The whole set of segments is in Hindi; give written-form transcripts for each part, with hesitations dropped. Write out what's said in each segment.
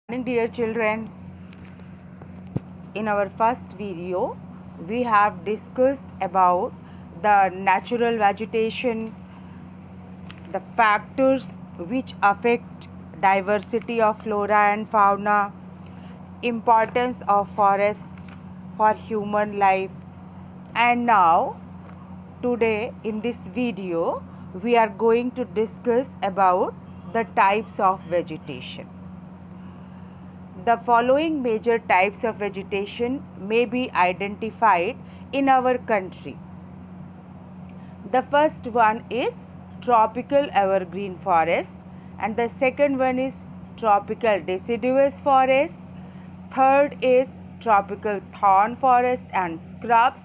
Morning, dear children. In our first video, we have discussed about the natural vegetation, the factors which affect diversity of flora and fauna, importance of forest for human life. And now, today in this video, we are going to discuss about the types of vegetation. The following major types of vegetation may be identified in our country. The first one is tropical evergreen forest, and the second one is tropical deciduous forest. Third is tropical thorn forest and scrubs,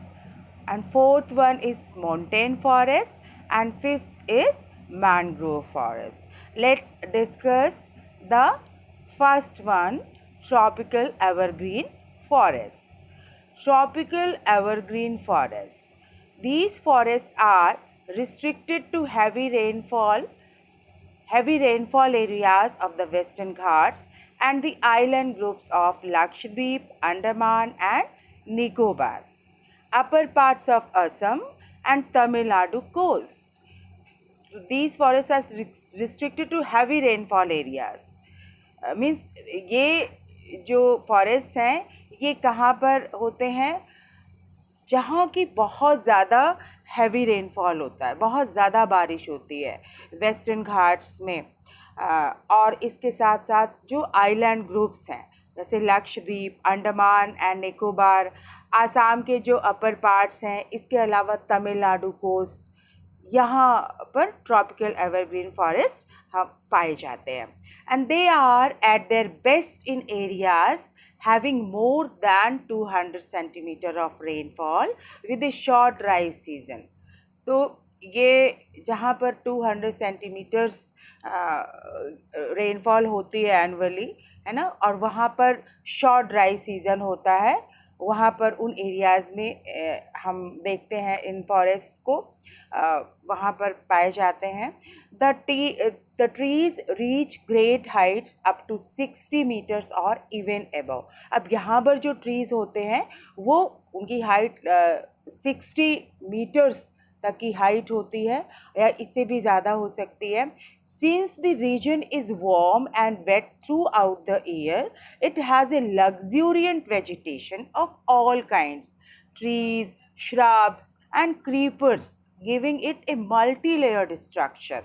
and fourth one is montane forest, and fifth is mangrove forest. Let's discuss the first one, tropical evergreen forest. Tropical evergreen forest. These forests are restricted to heavy rainfall areas of the Western Ghats and the island groups of Lakshadweep, Andaman and Nicobar, upper parts of Assam and Tamil Nadu coast. These forests are restricted to heavy rainfall areas. Means ये जो फॉरेस्ट हैं ये कहाँ पर होते हैं, जहाँ की बहुत ज़्यादा हैवी रेनफॉल होता है, बहुत ज़्यादा बारिश होती है वेस्टर्न घाट्स में। और इसके साथ साथ जो आइलैंड ग्रुप्स हैं जैसे लक्षद्वीप, अंडमान एंड निकोबार, आसाम के जो अपर पार्ट्स हैं, इसके अलावा तमिलनाडु कोस्ट, यहाँ पर ट्रॉपिकल एवरग्रीन फॉरेस्ट हम पाए जाते हैं। And they are at their best in areas having more than 200 centimeter of rainfall with a short dry season. तो ये जहाँ पर 200 सेंटीमीटर्स रेनफॉल होती है एनुअली, है ना, और वहाँ पर शॉर्ट ड्राई सीज़न होता है, वहाँ पर उन एरियाज़ में हम देखते हैं इन फॉरेस्ट को वहाँ पर पाए जाते हैं। The trees reach great heights up to 60 meters or even above. अब यहाँ पर जो ट्रीज़ होते हैं वो उनकी हाइट 60 मीटर्स तक की हाइट होती है या इससे भी ज़्यादा हो सकती है. Since the region is warm and wet throughout the year, it has a luxuriant vegetation of all kinds, trees, shrubs and creepers, giving it a multi-layered structure.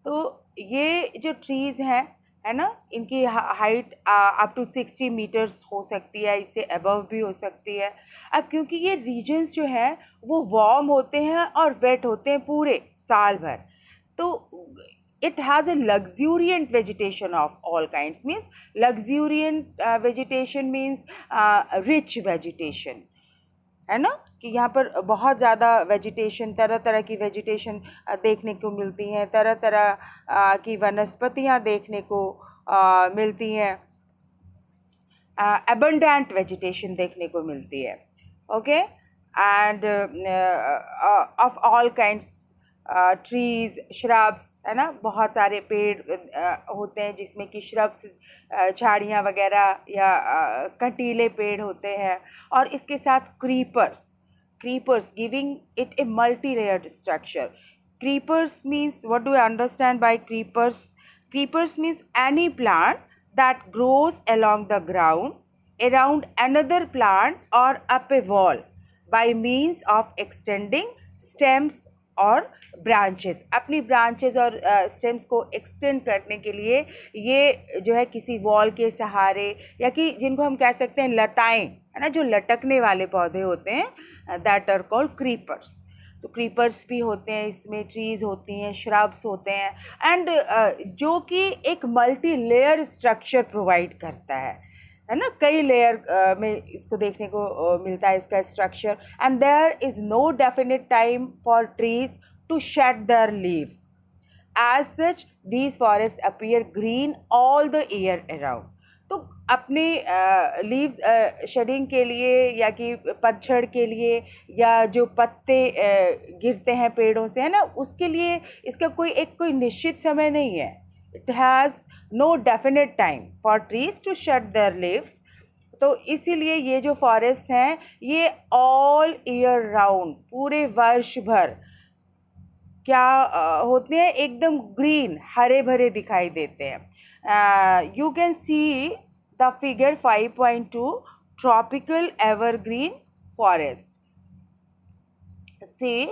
तो ये जो ट्रीज़ हैं, है ना, इनकी हाइट अप टू 60 मीटर्स हो सकती है, इससे अबव भी हो सकती है. अब क्योंकि ये रीजन्स जो हैं वो वार्म होते हैं और वेट होते हैं पूरे साल भर, तो it has a luxuriant vegetation of all kinds. Means luxuriant vegetation means rich vegetation, है ना, कि यहाँ पर बहुत ज़्यादा वेजिटेशन, तरह तरह की वेजिटेशन देखने को मिलती हैं, तरह तरह की वनस्पतियाँ देखने को मिलती हैं, abundant वेजिटेशन देखने को मिलती है. Okay, end of all kinds, trees, shrubs, है ना, बहुत सारे पेड़ होते हैं जिसमें कि श्रब्स, झाड़ियाँ वगैरह या कंटीले पेड़ होते हैं, और इसके साथ creepers giving it a multi-layered structure. Creepers means, what do I understand by creepers? Creepers means any plant that grows along the ground, around another plant or up a wall by means of extending stems और ब्रांचेस. अपनी ब्रांचेस और स्टेम्स को एक्सटेंड करने के लिए ये जो है किसी वॉल के सहारे, या कि जिनको हम कह सकते हैं लताएं, है ना, जो लटकने वाले पौधे होते हैं, दैट आर कॉल्ड क्रीपर्स. तो क्रीपर्स भी होते हैं इसमें, ट्रीज़ होती हैं, श्रब्स होते हैं, एंड जो कि एक मल्टी लेयर स्ट्रक्चर प्रोवाइड करता है ना, कई लेयर में इसको देखने को मिलता है इसका structure. And there is no definite time for trees to shed their leaves. As such these forest appear green all the year around. तो अपने लीव्स शेडिंग के लिए, या कि पतझड़ के लिए, या जो पत्ते गिरते हैं पेड़ों से, है ना, उसके लिए इसका कोई निश्चित समय नहीं है. It has no definite time for trees to shut their leaves. तो इसीलिए ये जो फॉरेस्ट हैं ये ऑल ईयर राउंड, पूरे वर्ष भर क्या होते हैं, एकदम ग्रीन, हरे भरे दिखाई देते हैं। You can see the figure 5.2, tropical evergreen forest. See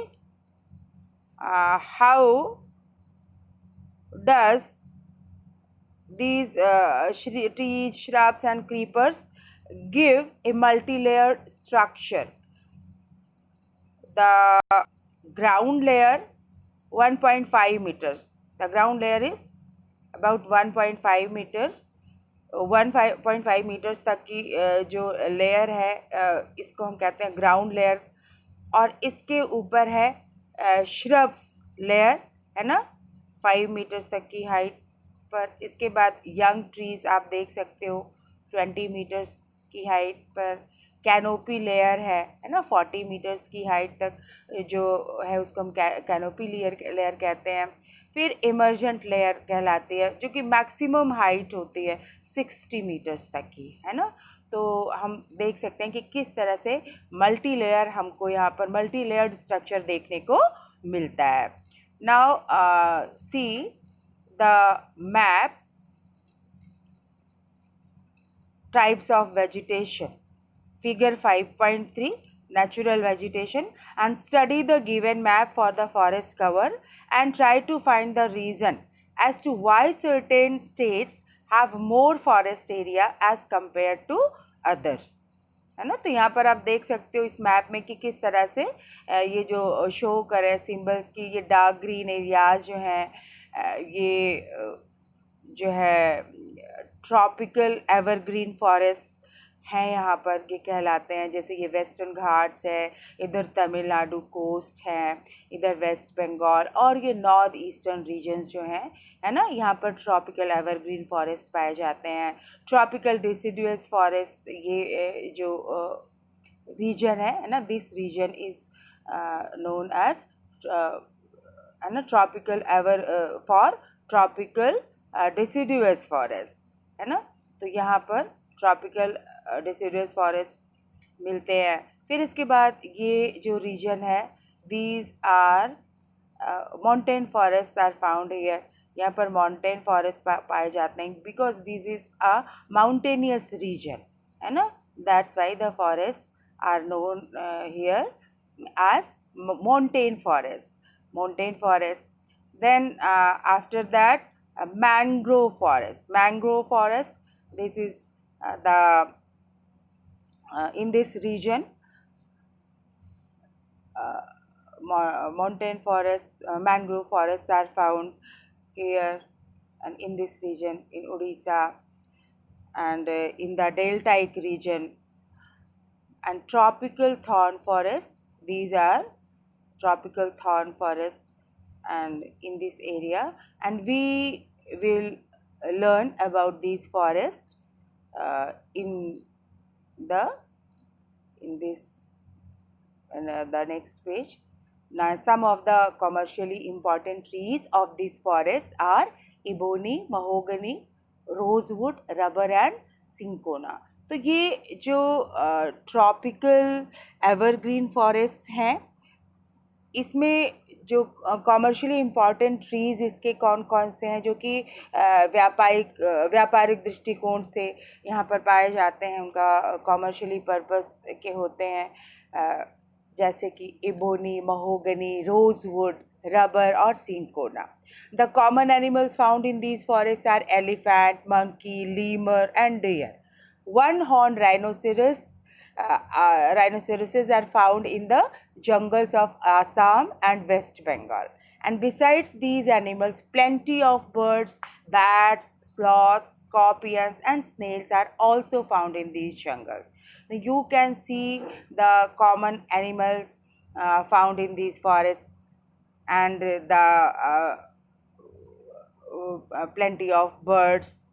how does these trees, shrubs and creepers give a multi-layered structure. The ground layer 1.5 meters. The ground layer is about 1.5 meters. 1.5 metres तक की जो लेयर है इसको हम कहते हैं ग्राउंड लेयर। और इसके ऊपर है श्रब्स लेयर, है ना, 5 मीटर्स तक की हाइट पर। इसके बाद यंग ट्रीज आप देख सकते हो 20 मीटर्स की हाइट पर। कैनोपी लेयर है ना, 40 मीटर्स की हाइट तक जो है उसको हम कैनोपी लेयर कहते हैं। फिर इमर्जेंट लेयर कहलाती है जो कि मैक्सिमम हाइट होती है 60 मीटर्स तक की, है ना। तो हम देख सकते हैं कि किस तरह से मल्टी लेयर, हमको यहाँ पर मल्टी लेयर्ड स्ट्रक्चर देखने को मिलता है। Now see the map types of vegetation, figure 5.3, natural vegetation, and study the given map for the forest cover and try to find the reason as to why certain states have more forest area as compared to others, है ना। तो यहाँ पर आप देख सकते हो इस मैप में कि किस तरह से ये जो शो करे सिंबल्स की, ये डार्क ग्रीन एरियाज जो हैं ये जो है ट्रॉपिकल एवरग्रीन फॉरेस्ट हैं यहाँ पर, ये कहलाते हैं। जैसे ये वेस्टर्न घाट्स है, इधर तमिलनाडु कोस्ट है, इधर वेस्ट बंगाल, और ये नॉर्थ ईस्टर्न रीजन्स जो हैं, है ना, यहाँ पर ट्रॉपिकल एवरग्रीन फॉरेस्ट पाए जाते हैं। ट्रॉपिकल डिसिडुअस फॉरेस्ट ये जो रीजन है ना, this region is known as, है ना, tropical ever for tropical deciduous forest, है ना। तो यहाँ पर ट्रॉपिकल डिसिडुअस फॉरेस्ट मिलते हैं। फिर इसके बाद ये जो रीजन है, these are mountain forest are found here. यहाँ पर माउंटेन फॉरेस्ट पाए जाते हैं because this is a mountainous region, है ना। That's why the forest are known here as montane forest. Then after that mangrove forest, this is the in this region mountain forests, mangrove forests are found here and in this region in Odisha and in the deltaic region. And tropical thorn forest, these are tropical thorn forest and in this area, and we will learn about these forests in this the next page. Now some of the commercially important trees of this forest are ebony, mahogany, rosewood, rubber and cinchona. तो ये जो ट्रॉपिकल एवरग्रीन फॉरेस्ट हैं, इसमें जो कॉमर्शियली इम्पॉर्टेंट ट्रीज़ इसके कौन कौन से हैं जो कि व्यापारिक दृष्टिकोण से यहाँ पर पाए जाते हैं, उनका कॉमर्शियली पर्पस के होते हैं, जैसे कि इबोनी, महोगनी, रोजवुड, रबर और cinchona. The common animals found in these forest are elephant, monkey, lemur and deer. One horn rhinoceroses are found in the jungles of Assam and West Bengal. And besides these animals, plenty of birds, bats, sloths, scorpions and snails are also found in these jungles. Now you can see the common animals found in these forests and the plenty of birds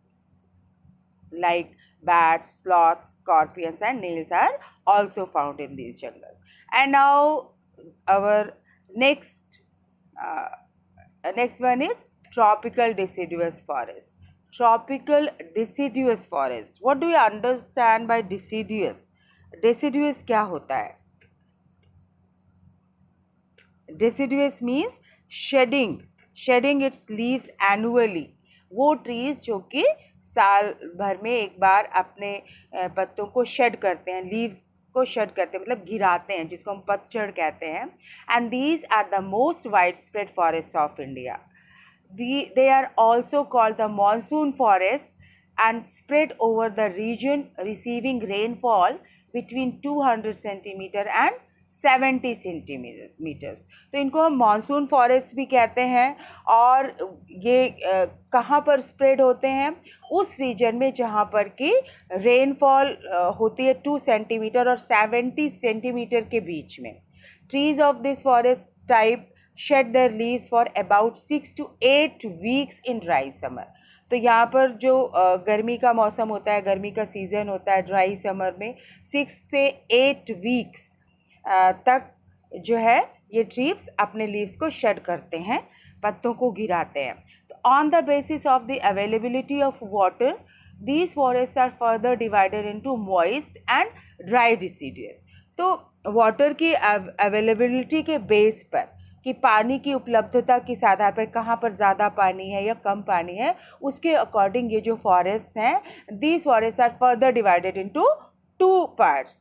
like bats, sloths, scorpions and nails are also found in these jungles. And now our next one is tropical deciduous forest. tropical deciduous forest. What do you understand by deciduous? Deciduous क्या होता है? Deciduous means shedding its leaves annually. वो trees जो कि साल भर में एक बार अपने पत्तों को शेड करते हैं, लीव्स को शेड करते हैं, मतलब गिराते हैं, जिसको हम पतझड़ कहते हैं. And these are the most wide spread forest of India. They are also called the monsoon forests and spread over the region receiving rainfall between 200 centimeter and 70 centimetres. तो इनको हम मानसून फॉरेस्ट भी कहते हैं. और ये कहाँ पर स्प्रेड होते हैं? उस रीजन में जहाँ पर कि रेनफॉल होती है 2 सेंटीमीटर और 70 सेंटीमीटर के बीच में. Trees of this forest type shed their leaves for about 6 to 8 weeks in dry summer. तो यहाँ पर जो गर्मी का मौसम होता है, गर्मी का सीज़न होता है ड्राई समर में, 6 से 8 वीक्स तक जो है ये ट्रीज अपने लीव्स को शेड करते हैं, पत्तों को गिराते हैं. तो on the basis of the availability of water, these forests are further divided into moist and dry deciduous. तो वाटर की अवेलेबिलिटी के बेस पर, कि पानी की उपलब्धता किस आधार पर, कहाँ पर ज़्यादा पानी है या कम पानी है, उसके अकॉर्डिंग ये जो फॉरेस्ट हैं, these forest are further divided into 2 parts.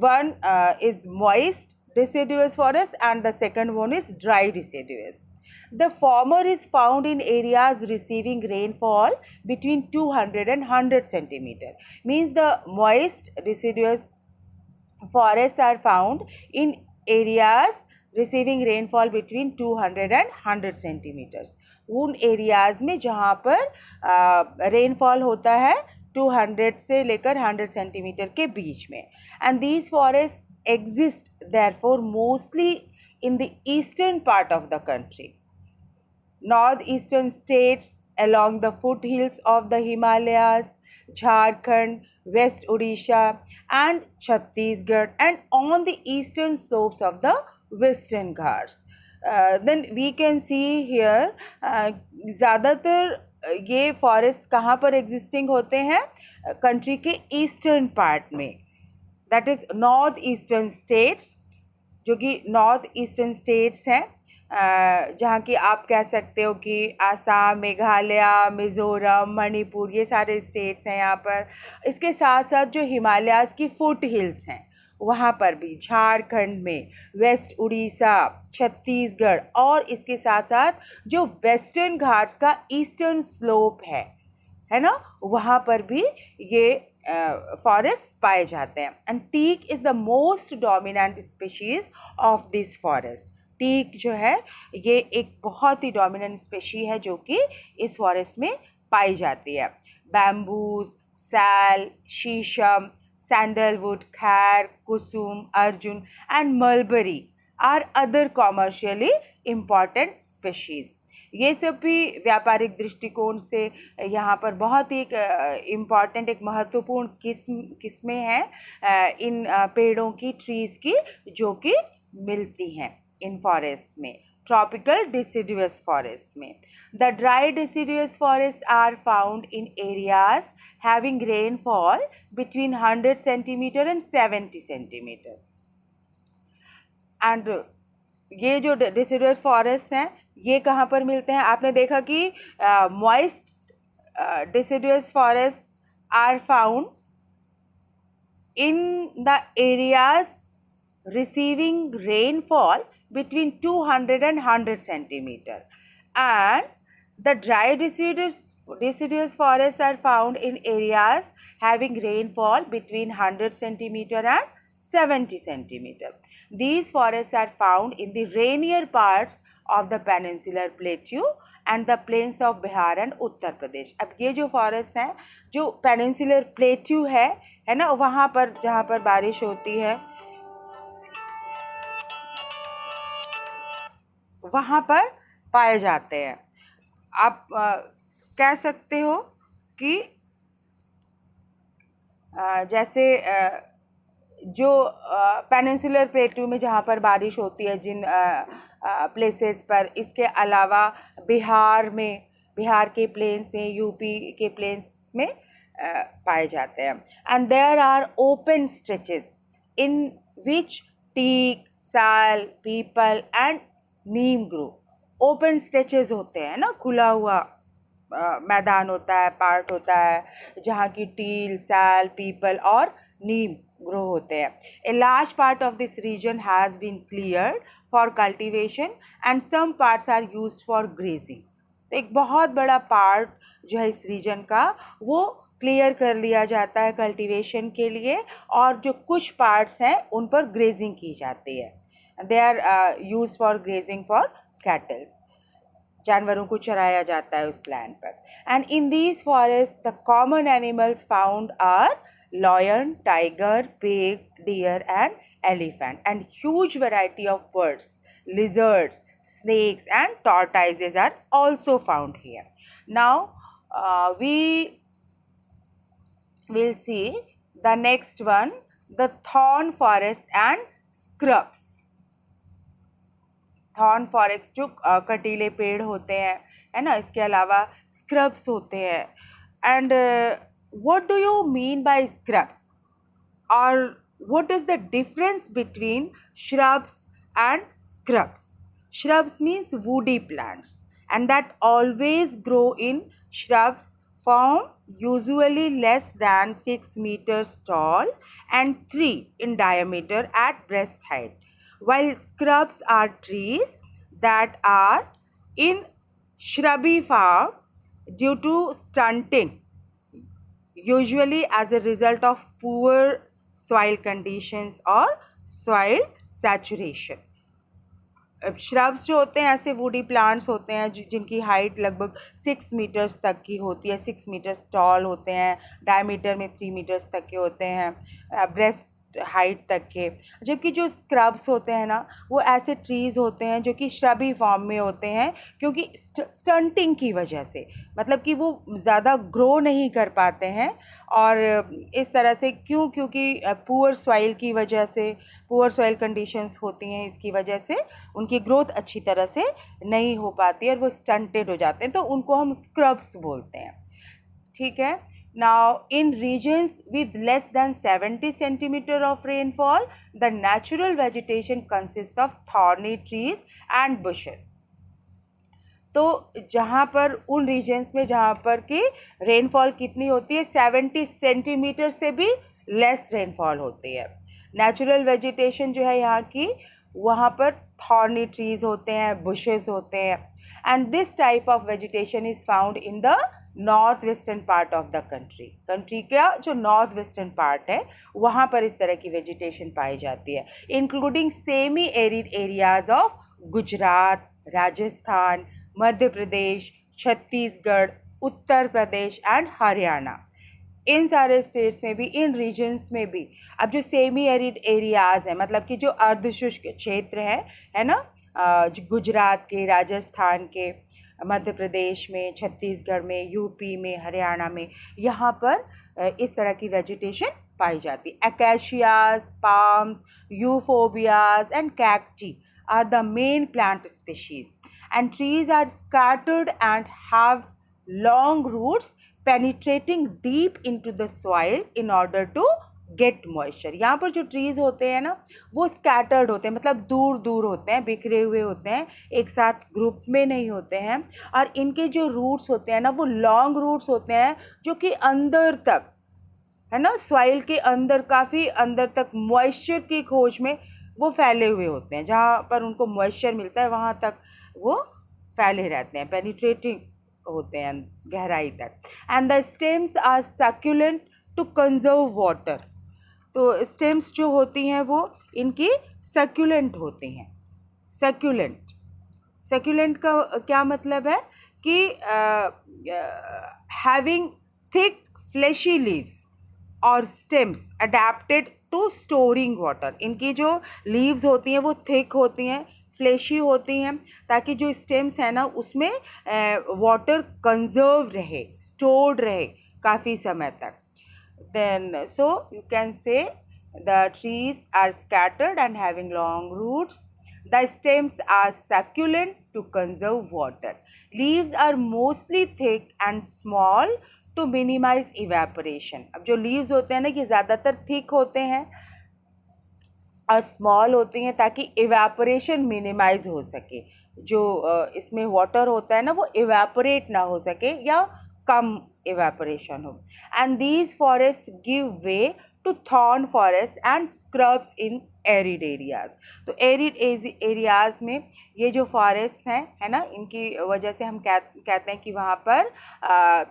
One is moist deciduous forest and the second one is dry deciduous. The former is found in areas receiving rainfall between 200 and 100 centimeter. Means the moist deciduous forests are found in areas receiving rainfall between 200 and 100 centimetres. उन एरियाज़ में जहाँ पर रेनफॉल होता है 200 से लेकर 100 सेंटीमीटर के बीच में. And these forest exist therefore mostly in the eastern part of the country. North eastern states along the foothills of the Himalayas, Jharkhand, West Odisha and Chhattisgarh, and on the eastern slopes of the Western Ghats. Then we can see here ज़्यादातर ये फॉरेस्ट कहाँ पर एग्जिस्टिंग होते हैं? कंट्री के ईस्टर्न पार्ट में, that is north eastern states, जो कि नॉर्थ ईस्टर्न स्टेट्स हैं, जहाँ की आप कह सकते हो कि आसाम, मेघालय, मिज़ोरम, मणिपुर, ये सारे स्टेट्स हैं यहाँ पर. इसके साथ साथ जो हिमालयाज़ की फुट हिल्स हैं वहाँ पर भी, झारखंड में, वेस्ट उड़ीसा, छत्तीसगढ़, और इसके साथ साथ जो वेस्टर्न घाट्स का ईस्टर्न स्लोप है ना, वहाँ पर भी ये फॉरेस्ट पाए जाते हैं. And teak is the most dominant species of this forest. Teak जो है ये एक बहुत ही डोमिनेंट स्पीशी है जो कि इस फॉरेस्ट में पाई जाती है. बैम्बूज, सैल, शीशम, sandalwood, khair, kusum, arjun and mulberry are other commercially important species. ये सब भी व्यापारिक दृष्टिकोण से यहाँ पर बहुत ही इम्पॉर्टेंट, एक महत्वपूर्ण किस्में हैं इन पेड़ों की, ट्रीज़ की, जो कि मिलती हैं इन फॉरेस्ट में, ट्रॉपिकल डिसिडुअस फॉरेस्ट में. The dry deciduous forests are found in areas having rainfall between 100 centimeter and 70 centimeter. And ये जो deciduous forests हैं ये कहाँ पर मिलते हैं? आपने देखा कि moist deciduous forests are found in the areas receiving rainfall between 200 and 100 centimeter. And the dry deciduous forests are found in areas having rainfall between 100 centimeter and 70 centimeter. These forests are found in the rainier parts of the peninsular plateau and the plains of Bihar and Uttar Pradesh. अब ये जो फॉरेस्ट हैं, जो पेनिनसुलर प्लेट्यू है ना, वहाँ पर जहाँ पर बारिश होती है वहाँ पर पाए जाते हैं. आप कह सकते हो कि जैसे जो पेनिनसुलर प्लेट्यू में जहाँ पर बारिश होती है जिन प्लेसेस पर, इसके अलावा बिहार में बिहार के प्लेन्स में, यूपी के प्लेन्स में पाए जाते हैं. And there are open stretches in which teak, sal, peepal and neem grow. Open stretches होते हैं ना, खुला हुआ मैदान होता है, पार्ट होता है, जहाँ की टील, साल, पीपल और नीम ग्रो होते हैं. A large part of this region has been cleared for cultivation and some parts are used for grazing. तो एक बहुत बड़ा पार्ट जो है इस रीजन का वो क्लियर कर लिया जाता है कल्टीवेशन के लिए, और जो कुछ पार्ट्स हैं उन पर ग्रेजिंग की जाती है. They are use for grazing for cattles. जानवरों को चराया जाता है उस लैंड पर. And in these forest the common animals found are lion, tiger, pig, deer and elephant, and huge variety of birds, lizards, snakes and tortoises are also found here. Now we will see the next one, the thorn forest and scrubs. Thorn forest जो कटीले पेड़ होते हैं, है ना, इसके अलावा स्क्रब्स होते हैं. And what do you mean by scrubs, और what is the difference between shrubs and scrubs? Shrubs means woody plants and that always grow in shrubs form usually less than 6 meters tall and 3 in diameter at breast height, while scrubs are trees that are in shrubby form due to stunting, usually as a result of poor soil conditions or soil saturation. Shrubs जो होते हैं ऐसे वुडी प्लांट्स होते हैं जिनकी हाइट लगभग 6 मीटर्स तक की होती है, 6 मीटर्स टॉल होते हैं, डायमीटर में 3 मीटर्स तक के होते हैं, ब्रेस्ट हाइट तक के. जबकि जो स्क्रब्स होते हैं ना, वो ऐसे ट्रीज़ होते हैं जो कि श्रबी फॉर्म में होते हैं, क्योंकि स्टंटिंग की वजह से, मतलब कि वो ज़्यादा ग्रो नहीं कर पाते हैं. और इस तरह से क्योंकि पुअर सॉइल की वजह से, पुअर सॉइल कंडीशंस होती हैं, इसकी वजह से उनकी ग्रोथ अच्छी तरह से नहीं हो पाती है और वो स्टंटेड हो जाते हैं, तो उनको हम स्क्रब्स बोलते हैं. ठीक है. Now, in regions with less than 70 centimeter of rainfall, the natural vegetation consists of thorny trees and bushes. तो जहाँ पर उन रीजन्स में जहाँ पर कि रेनफॉल कितनी होती है, 70 सेंटीमीटर से भी लेस रेनफॉल होती है, नेचुरल वेजिटेशन जो है यहाँ की, वहाँ पर थॉर्नी ट्रीज होते हैं, बुशेस होते हैं. And this type of vegetation is found in the north western part of the country का जो नॉर्थ वेस्टर्न पार्ट है वहाँ पर इस तरह की वेजिटेशन पाई जाती है, including semi arid areas of Gujarat, Rajasthan, Madhya Pradesh, Chhattisgarh, Uttar Pradesh and Haryana. इन सारे स्टेट्स में भी, इन रीजन्स में भी. अब जो सेमी एरिड एरियाज़ हैं, मतलब कि जो अर्धशुष्क क्षेत्र है ना, गुजरात के, राजस्थान के, मध्य प्रदेश में, छत्तीसगढ़ में, यूपी में, हरियाणा में, यहाँ पर इस तरह की वेजिटेशन पाई जाती है. Acacias, palms, euphorbias and cacti are the main plant species, and trees are scattered and have long roots penetrating deep into the soil in order to get moisture. यहाँ पर जो ट्रीज होते हैं ना, वो स्कैटर्ड होते हैं, मतलब दूर दूर होते हैं, बिखरे हुए होते हैं, एक साथ ग्रुप में नहीं होते हैं. और इनके जो रूट्स होते हैं ना, वो लॉन्ग रूट्स होते हैं जो कि अंदर तक, है ना, सॉइल के अंदर, काफ़ी अंदर तक मॉइस्चर की खोज में वो फैले हुए होते हैं. जहाँ पर उनको मॉइस्चर मिलता है वहाँ तक वो फैले रहते हैं, पेनिट्रेटिंग होते हैं गहराई तक. And the stems are succulent to conserve water. तो स्टेम्स जो होती हैं वो इनकी सक्यूलेंट होती हैं. सक्यूलेंट का क्या मतलब है कि हैविंग थिक फ्लेशी लीव्स और stems adapted to storing water. इनकी जो लीव्स होती हैं वो थिक होती हैं, फ्लेशी होती हैं, ताकि जो स्टेम्स हैं ना उसमें वाटर कंजर्व रहे, स्टोर्ड रहे काफ़ी समय तक. Then so you can say the trees are scattered and having long roots. The stems are succulent to conserve water. Leaves are mostly thick and small to minimise evaporation. अब जो लीव्स होते हैं ना ये ज़्यादातर थिक होते हैं और स्मॉल होती हैं ताकि इवेपोरेशन मिनिमाइज हो सके। जो इसमें वाटर होता है ना वो इवेपोरेट ना हो सके या कम इवेपोरेशन हो। And these forest give way to thorn forest and scrubs in arid areas. तो एरिड एरियाज में ये जो फॉरेस्ट हैं है ना, इनकी वजह से हम कहते हैं कि वहाँ पर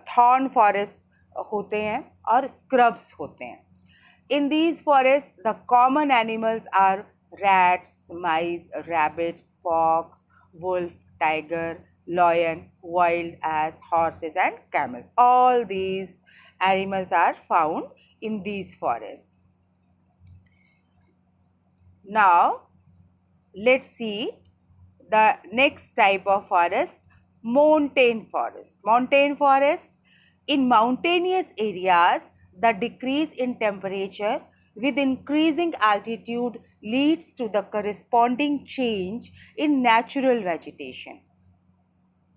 थॉर्न फॉरेस्ट होते हैं और स्क्रब्स होते हैं। In these forests, the common animals are rats, mice, rabbits, fox, wolf, tiger, lion, wild ass, horses, and camels. All these animals are found in these forests. Now, let's see the next type of forest, montane forest. Montane forest, in mountainous areas, the decrease in temperature with increasing altitude leads to the corresponding change in natural vegetation.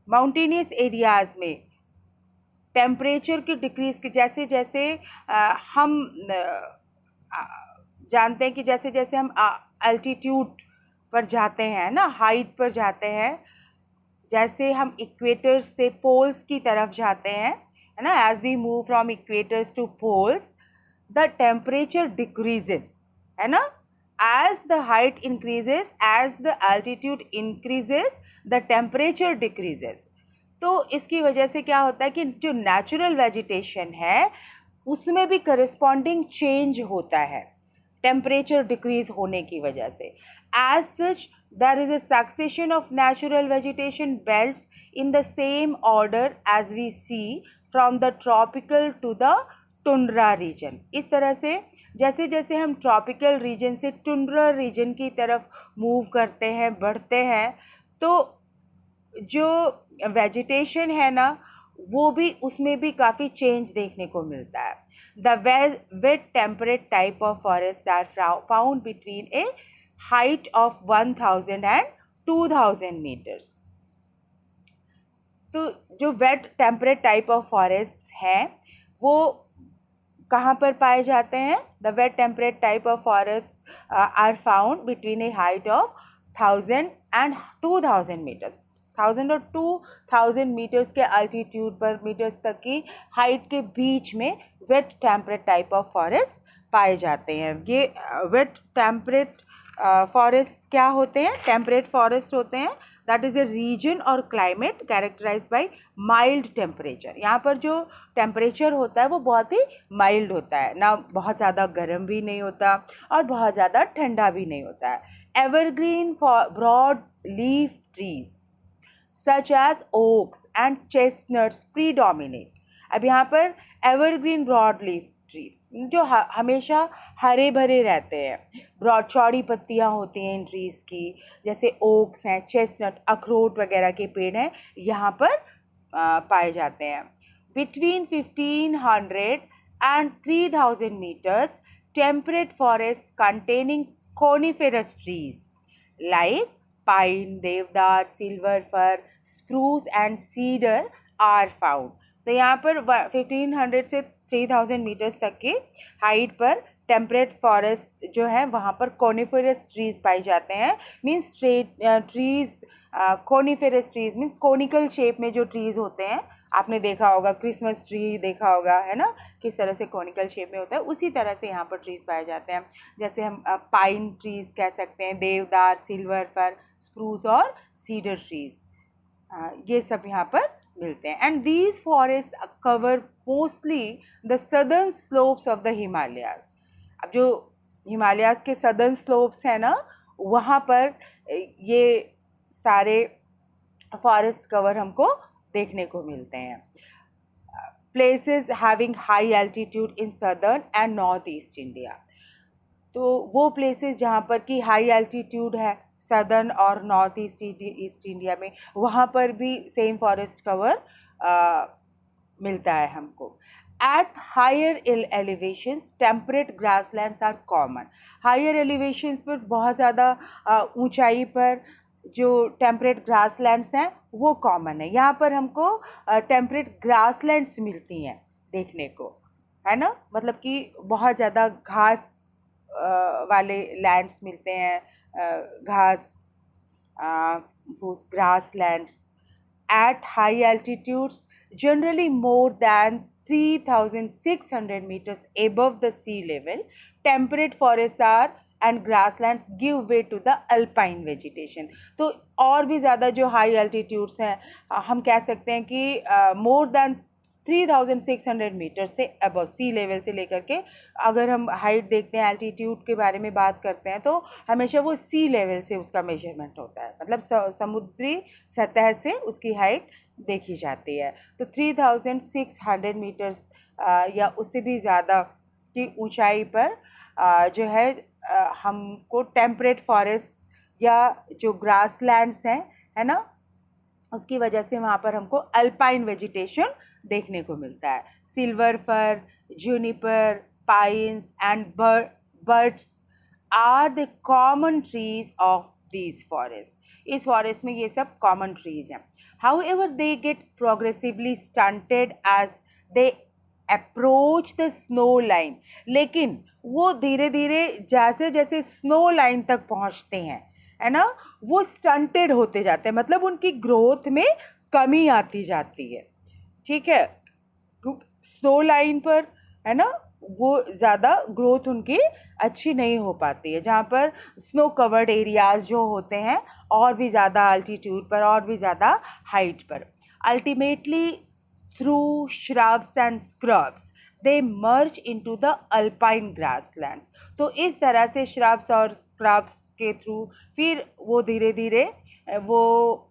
Mountainous areas में टेम्परेचर की डिक्रीज की जैसे जैसे हम जानते हैं कि जैसे जैसे हम अल्टीट्यूड पर जाते हैं ना, हाइट पर जाते हैं, जैसे हम इक्वेटर से पोल्स की तरफ जाते हैं है ना, as we move from equators to poles the temperature decreases है ना, as the height increases, as the altitude increases, the temperature decreases. तो इसकी वजह से क्या होता है कि जो नेचुरल वेजिटेशन है उसमें भी करस्पॉन्डिंग चेंज होता है टेम्परेचर डिक्रीज होने की वजह से. As such there is a succession of natural vegetation belts in the same order as we see from the tropical to the tundra region. इस तरह से जैसे जैसे हम ट्रॉपिकल रीजन से टुंड्रा रीजन की तरफ मूव करते हैं, बढ़ते हैं, तो जो वेजिटेशन है ना वो भी उसमें भी काफ़ी चेंज देखने को मिलता है. The wet temperate type of forest are found between a height of 1000 and 2000 metres. तो जो wet temperate type of forest हैं वो कहाँ पर पाए जाते हैं? The wet temperate type of forest are found between a height of 1000 and 2000 metres. 1000 और 2000 मीटर्स के अल्टीट्यूड पर मीटर्स तक की हाइट के बीच में wet temperate type of forest पाए जाते हैं. ये वेट टेम्परेट फॉरेस्ट क्या होते हैं? टेम्परेट फॉरेस्ट होते हैं. दैट इज़ ए रीजन और climate characterised by mild temperature. यहाँ पर जो टेम्परेचर होता है वो बहुत ही माइल्ड होता है, ना बहुत ज़्यादा गर्म भी नहीं होता और बहुत ज़्यादा ठंडा भी नहीं होता है. Evergreen broad leaf trees such as oaks and chestnuts predominate. अब यहाँ पर एवरग्रीन ब्रॉड लीफ ट्रीज जो हमेशा हरे भरे रहते हैं, ब्रॉड चौड़ी पत्तियाँ होती हैं इन ट्रीज़ की, जैसे ओक्स हैं, चेस्टनट, अखरोट वगैरह के पेड़ हैं, यहाँ पर पाए जाते हैं. Between 1500 and 3000 meters, temperate forests containing coniferous trees like pine, deodar, silver fir, spruce and cedar are found. तो यहाँ पर 1500 से 3000 मीटर्स तक की हाइट पर टेम्परेट फॉरेस्ट जो है वहाँ पर कॉनिफेरस ट्रीज पाए जाते हैं. Means trees coniferous trees means conical shape में जो ट्रीज होते हैं, आपने देखा होगा क्रिसमस ट्री देखा होगा है ना, किस तरह से कॉनिकल शेप में होता है, उसी तरह से यहाँ पर ट्रीज पाए जाते हैं. जैसे हम पाइन ट्रीज कह सकते हैं, देवदार, सिल्वर फर, स्प्रूस और सीडर ट्रीज, ये सब यहाँ पर मिलते हैं. And these forest cover mostly the southern slopes of the Himalayas. अब जो हिमालयाज के सदर्न स्लोप्स हैं ना वहाँ पर ये सारे फॉरेस्ट कवर हमको देखने को मिलते हैं. Places having high altitude in southern and north east India. तो वो प्लेसेस जहाँ पर कि हाई एल्टीट्यूड है सदर्न और नॉर्थ ईस्ट इंडिया में, वहाँ पर भी सेम फॉरेस्ट कवर मिलता है हमको. At higher elevations, temperate grasslands are common. Higher elevations पर बहुत ज़्यादा ऊंचाई पर जो टेम्परेट ग्रासलैंड्स हैं वो कॉमन है। यहाँ पर हमको टेम्परेट ग्रासलैंड्स मिलती हैं देखने को, है ना, मतलब कि बहुत ज़्यादा घास वाले लैंड्स मिलते हैं, घास, फूस grasslands at high altitudes, generally more than 3,600 meters above the sea level. Temperate forests are and grasslands give way to the alpine vegetation. तो और भी ज़्यादा जो हाई एल्टीट्यूड्स हैं, हम कह सकते हैं कि मोर देन 3,600 मीटर से अबव सी लेवल से लेकर के, अगर हम हाइट देखते हैं, एल्टीट्यूड के बारे में बात करते हैं, तो हमेशा वो सी लेवल से उसका मेजरमेंट होता है, मतलब समुद्री सतह से उसकी हाइट देखी जाती है। तो 3,600 मीटर्स या उससे भी ज़्यादा की ऊंचाई पर जो है हमको टेम्परेट फॉरेस्ट या जो ग्रासलैंड्स हैं, है ना, उसकी वजह से वहाँ पर हमको अल्पाइन वेजिटेशन देखने को मिलता है। Silver fir, juniper, pines and birds are the common trees of these forest. इस फॉरेस्ट में ये सब कॉमन ट्रीज हैं। However they get progressively stunted as they approach the snow line, लेकिन वो धीरे धीरे जैसे जैसे स्नो लाइन तक पहुंचते हैं, है ना, वो स्टंटेड होते जाते हैं, मतलब उनकी ग्रोथ में कमी आती जाती है। ठीक है, स्नो लाइन पर, है ना, वो ज़्यादा ग्रोथ उनकी अच्छी नहीं हो पाती है। जहाँ पर स्नो कवर्ड एरियाज जो होते हैं और भी ज़्यादा अल्टीट्यूड पर, और भी ज़्यादा हाइट पर, ultimately through shrubs and scrubs they merge into the alpine grasslands। तो इस तरह से shrubs और scrubs के थ्रू फिर वो धीरे धीरे वो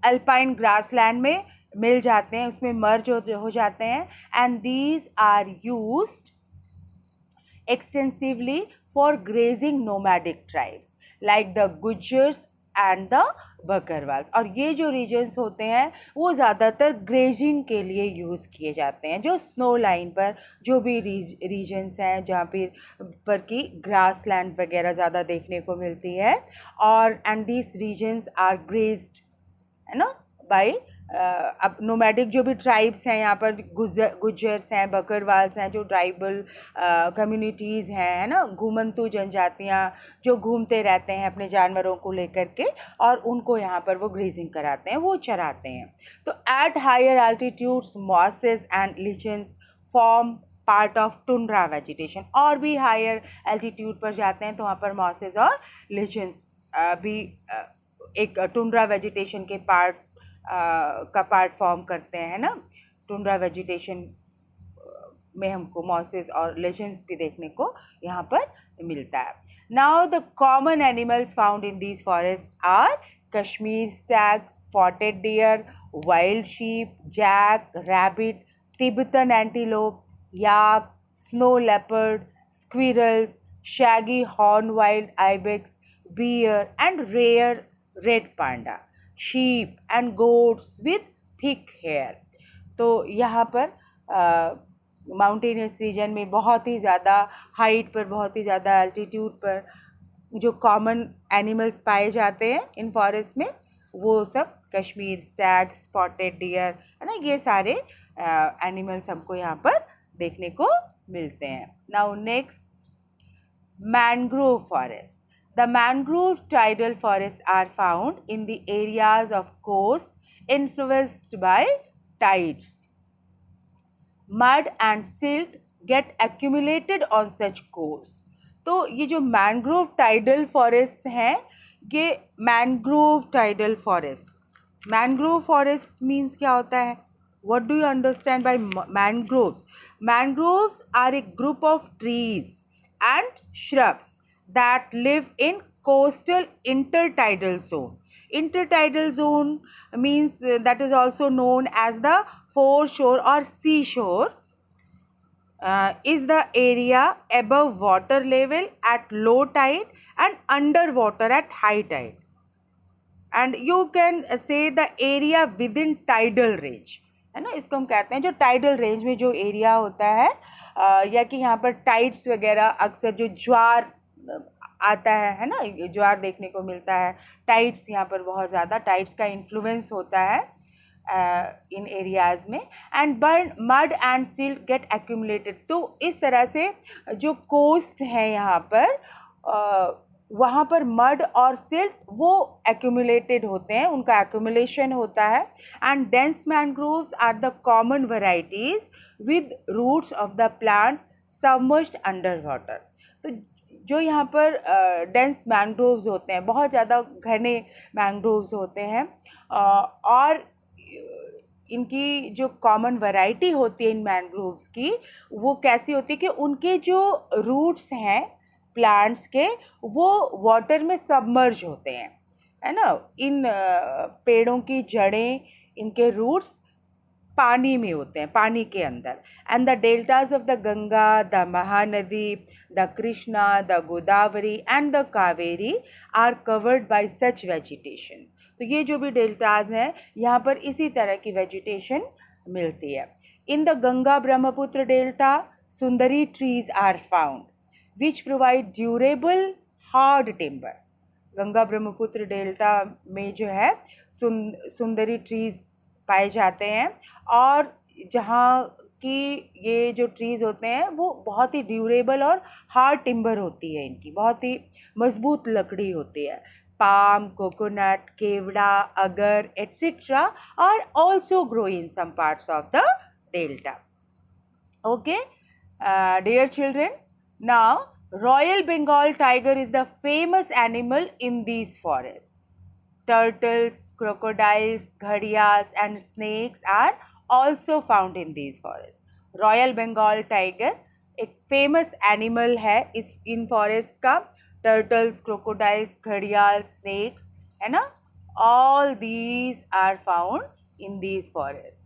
अल्पाइन ग्रासलैंड में मिल जाते हैं, उसमें मर्ज हो जाते हैं। And these are used extensively for grazing nomadic tribes like the Gujars and the बकरवाल्स। और ये जो रीजन्स होते हैं वो ज़्यादातर ग्रेजिंग के लिए यूज़ किए जाते हैं। जो स्नो लाइन पर जो भी रीजन्स हैं जहाँ पर की ग्रास लैंड वगैरह ज़्यादा देखने को मिलती है, और and these regions are grazed, है ना, बाय अब नोमैडिक जो भी ट्राइब्स हैं, यहाँ पर गुज्जर्स हैं, बकरवाल्स हैं, जो ट्राइबल कम्युनिटीज़ हैं, है ना, घूमंतू जनजातियाँ जो घूमते रहते हैं अपने जानवरों को लेकर के, और उनको यहाँ पर वो ग्रेजिंग कराते हैं, वो चराते हैं। तो at higher altitudes mosses and lichens form part of tundra vegetation. और भी हायर एल्टीट्यूड पर जाते हैं तो वहाँ पर मॉसेस और लिचन्स भी एक टुंड्रा वेजिटेशन के का पार्ट फॉर्म करते हैं ना। टुंड्रा वेजिटेशन में हमको मॉसेस और लेजेंड्स भी देखने को यहाँ पर मिलता है। Now the common animals found in these forest are Kashmir stag, spotted deer, wild sheep, jack, rabbit, Tibetan antelope, yak, snow leopard, squirrels, shaggy horn wild ibex, bear and rare red panda, sheep and goats with thick hair। तो यहाँ पर माउंटेनियस रीजन में बहुत ही ज़्यादा हाइट पर, बहुत ही ज़्यादा एल्टीट्यूड पर जो कॉमन एनिमल्स पाए जाते हैं इन फॉरेस्ट में, वो सब कश्मीर स्टैग, स्पॉटेड डियर, है ना, ये सारे एनिमल्स हमको यहाँ पर देखने को मिलते हैं। Now next, mangrove forest. The mangrove tidal forests are found in the areas of coast influenced by tides. Mud and silt get accumulated on such coasts। तो ये जो मैंग्रोव टाइडल फॉरेस्ट हैं, ये mangrove tidal forest, mangrove forest means क्या होता है? What do you understand by mangroves? Mangroves are a group of trees and shrubs that live in coastal intertidal zone। Intertidal zone means that is also known as the foreshore or seashore, is the area above water level at low tide and underwater at high tide, and you can say the area within tidal range, है ना। इसको हम कहते हैं जो टाइडल रेंज में जो एरिया होता है, या कि यहाँ पर टाइड्स वगैरह अक्सर जो ज्वार आता है ना, ज्वार देखने को मिलता है। टाइड्स, यहाँ पर बहुत ज़्यादा टाइड्स का इन्फ्लुएंस होता है इन एरियाज में। And burn mud and silt get accumulated. तो इस तरह से जो कोस्ट है यहाँ पर, वहाँ पर मड और सिल्ट वो एक्यूमुलेटेड होते हैं, उनका एक्यूमुलेशन होता है। And dense mangroves are the common varieties with roots of the plant submerged under water. तो जो यहाँ पर डेंस मैंग्रोव्स होते हैं, बहुत ज़्यादा घने मैंग्रोव्स होते हैं, और इनकी जो कॉमन वैरायटी होती है इन मैंग्रोव्स की, वो कैसी होती है कि उनके जो रूट्स हैं प्लांट्स के, वो वाटर में सबमर्ज होते हैं, है ना। इन पेड़ों की जड़ें, इनके रूट्स पानी में होते हैं, पानी के अंदर। And the deltas of the Ganga, the Mahanadi, the Krishna, the Godavari and the Kaveri are covered by such vegetation. तो ये जो भी डेल्टाज हैं, यहाँ पर इसी तरह की वेजिटेशन मिलती है। In the Ganga Brahmaputra delta sundari trees are found which provide durable hard timber. Ganga Brahmaputra delta में जो है सुंदरी ट्रीज पाए जाते हैं, और जहाँ की ये जो ट्रीज होते हैं वो बहुत ही ड्यूरेबल और हार्ड टिम्बर होती है, इनकी बहुत ही मजबूत लकड़ी होती है। palm, coconut, kevada, agar, etc. are also grow in some parts of the delta. Okay, dear children, now Royal Bengal tiger is the famous animal in these forests. Turtles, crocodiles, gharials and snakes are also found in these forests. Royal Bengal tiger एक famous animal है इस इन forests का। Turtles, crocodiles, gharials, snakes, है ना, all these are found in these forests.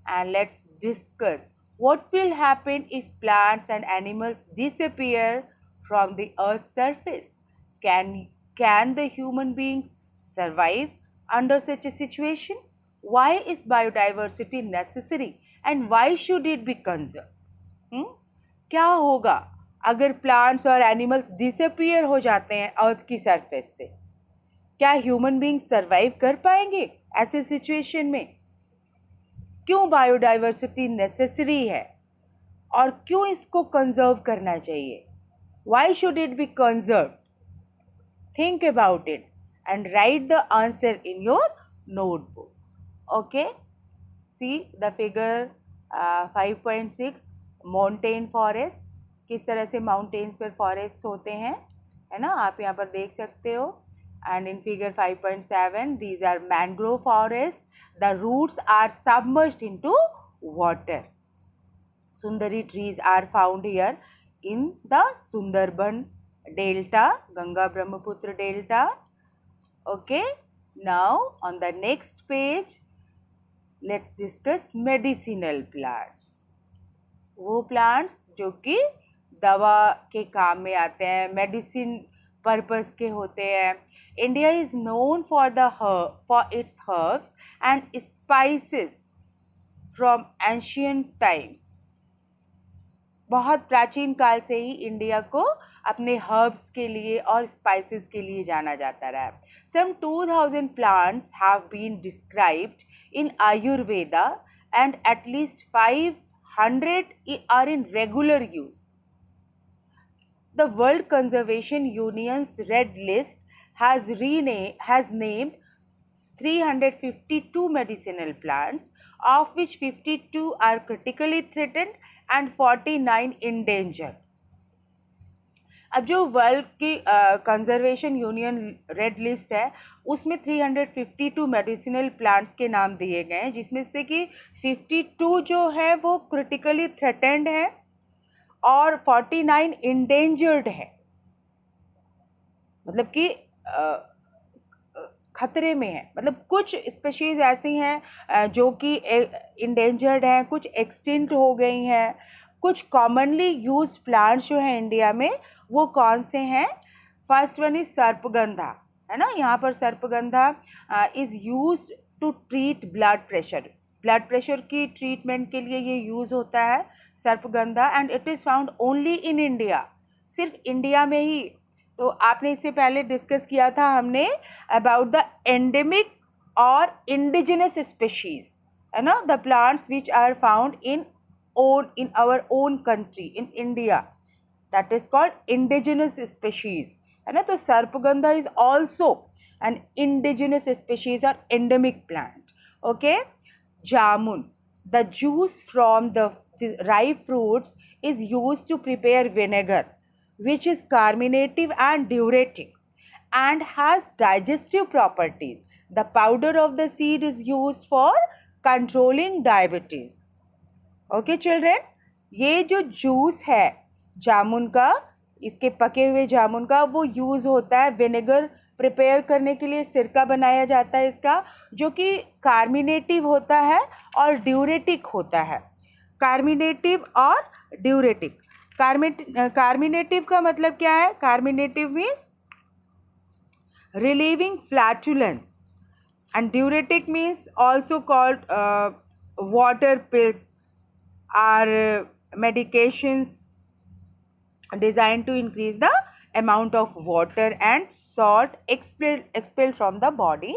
And let's discuss what will happen if plants and animals disappear from the earth's surface. Can the human beings survive under such a situation? Why is biodiversity necessary and why should it be conserved? क्या होगा अगर प्लांट्स और एनिमल्स डिसअपियर हो जाते हैं अर्थ की सरफेस से? क्या ह्यूमन बीइंग्स सर्वाइव कर पाएंगे ऐसे सिचुएशन में? क्यों बायोडाइवर्सिटी नेसेसरी है और क्यों इसको कंजर्व करना चाहिए? Why should it be conserve? Think about it and write the answer in your notebook. Okay, see the figure 5.6 mountain forest, किस तरह से माउंटेन्स पर फॉरेस्ट होते हैं, है ना, आप यहाँ पर देख सकते हो। and in figure 5.7 these are mangrove forests, the roots are submerged into water. Sundari trees are found here in the Sundarban delta, Ganga Brahmaputra delta. Okay, now on the next page let's discuss medicinal plants. वो plants जो कि दवा के काम में आते हैं, मेडिसिन पर्पस के होते हैं। India is known for its herbs and spices from ancient times. बहुत प्राचीन काल से ही इंडिया को अपने हर्ब्स के लिए और स्पाइसेस के लिए जाना जाता रहा है। Some 2000 plants have been described in Ayurveda and at least 500 are in regular use. The World Conservation Union's Red List has named 352 medicinal plants, of which 52 are critically threatened and 49 endangered. अब जो वर्ल्ड की कंजर्वेशन यूनियन रेड लिस्ट है उसमें 352 मेडिसिनल प्लांट्स के नाम दिए गए हैं, जिसमें से कि 52 जो है वो क्रिटिकली थ्रेटेंड है और 49 इंडेंजर्ड है, मतलब कि खतरे में है। मतलब कुछ स्पीशीज ऐसी हैं जो कि इंडेंजर्ड हैं, कुछ एक्सटिंक्ट हो गई हैं। कुछ कॉमनली यूज्ड प्लांट्स जो हैं इंडिया में वो कौन से हैं? फर्स्ट वन इज सर्पगंधा, है ना। यहाँ पर sarpagandha is used to treat blood pressure. Blood pressure की ट्रीटमेंट के लिए ये यूज़ होता है sarpagandha, and it is found only in India, सिर्फ इंडिया में ही। तो आपने इससे पहले डिस्कस किया था हमने अबाउट द एंडेमिक और इंडिजिनस स्पेशीज, है ना, the plants which are found in our own country, in India, that is called indigenous species, है ना. तो sarpagandha is also an indigenous species और endemic plant. Okay. Jamun, the juice from the ripe fruits is used to prepare vinegar, which is carminative and diuretic and has digestive properties. The powder of the seed is used for controlling diabetes. Okay, children? ये जो जूस है जामुन का, इसके पके हुए जामुन का, वो यूज़ होता है विनेगर प्रिपेयर करने के लिए. सिरका बनाया जाता है इसका, जो कि कार्मिनेटिव होता है और ड्यूरेटिक होता है. कार्मिनेटिव और ड्यूरेटिक. कार्मिनेटिव का मतलब क्या है? Carminative means relieving flatulence, and diuretic means also called water pills are medications designed to increase the amount of water and salt expelled from the body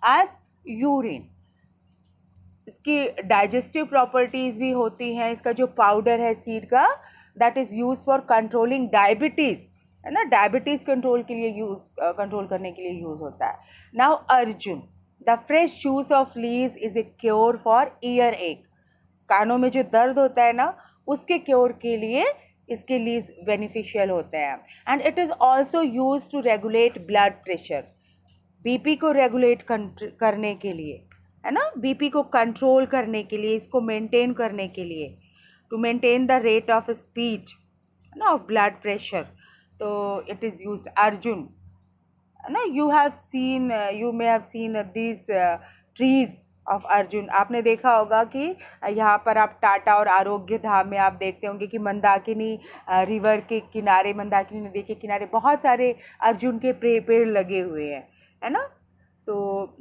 as urine. इसकी डाइजेस्टिव प्रॉपर्टीज़ भी होती हैं. इसका जो पाउडर है सीड का, that is use for controlling diabetes, है ना. डायबिटीज़ कंट्रोल के लिए कंट्रोल करने के लिए यूज़ होता है. Now Arjun, the fresh juice of leaves is a cure for year एक. कानों में जो दर्द होता है ना, उसके क्योर के लिए इसके लीव्स बेनिफिशियल होते हैं. And it is also use to regulate blood pressure, BP को रेगुलेट करने के लिए, है ना, बीपी को कंट्रोल करने के लिए, इसको मेंटेन करने के लिए, to maintain the rate of speed, है ना, ऑफ ब्लड प्रेशर. तो इट इज़ यूज अर्जुन, है ना. You may have seen these trees of Arjun. आपने देखा होगा कि यहाँ पर आप टाटा और आरोग्य धाम में आप देखते होंगे कि मंदाकिनी रिवर के किनारे, मंदाकिनी नदी के किनारे बहुत सारे अर्जुन के पेड़ लगे हुए हैं, है ना. तो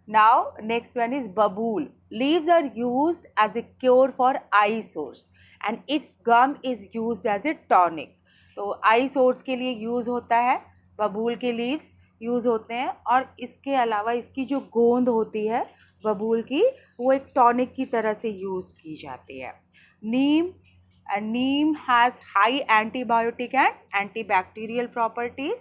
now next one is babul. Leaves are used as a cure for eye sore and its gum is used as a tonic. तो आई सोर्स के लिए यूज़ होता है, बबूल के लीव्स यूज़ होते हैं. और इसके अलावा इसकी जो गोंद होती है बबूल की, वो एक टॉनिक की तरह से यूज़ की जाती है. Neem has high antibiotic and antibacterial properties.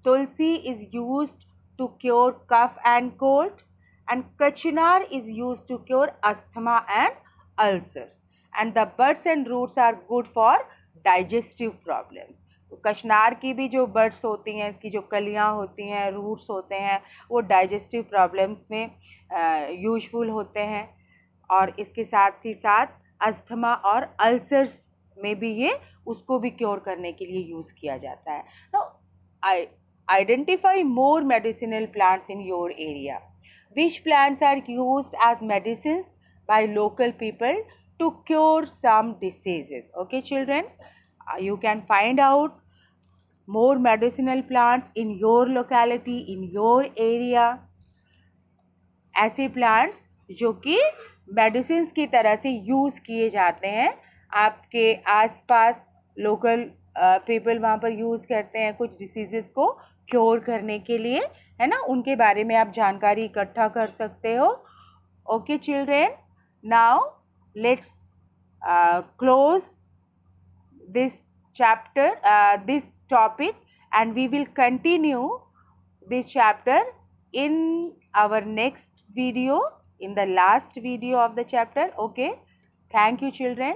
Tulsi is used to cure cough and cold, and kachnar is used to cure asthma and ulcers. And the buds and roots are good for digestive problems. तो कचनार की भी जो बड्स होती हैं, इसकी जो कलियां होती हैं, रूट्स होते हैं, वो डाइजेस्टिव प्रॉब्लम्स में यूजफुल होते हैं. और इसके साथ ही साथ अस्थमा और अल्सर्स में भी ये उसको भी क्योर करने के लिए यूज़ किया जाता है. Now identify more medicinal plants in your area. Which plants are used as medicines by local people to cure some diseases. Okay, children, you can find out more medicinal plants in your locality, in your area. ऐसे plants जो कि medicines की तरह से यूज़ किए जाते हैं, आपके आसपास local people वहाँ पर यूज़ करते हैं कुछ diseases को क्योर करने के लिए, है ना. उनके बारे में आप जानकारी इकट्ठा कर सकते हो. Okay, children, now let's close this chapter, this topic, and we will continue this chapter in our next video, in the last video of the chapter. Okay, thank you, children.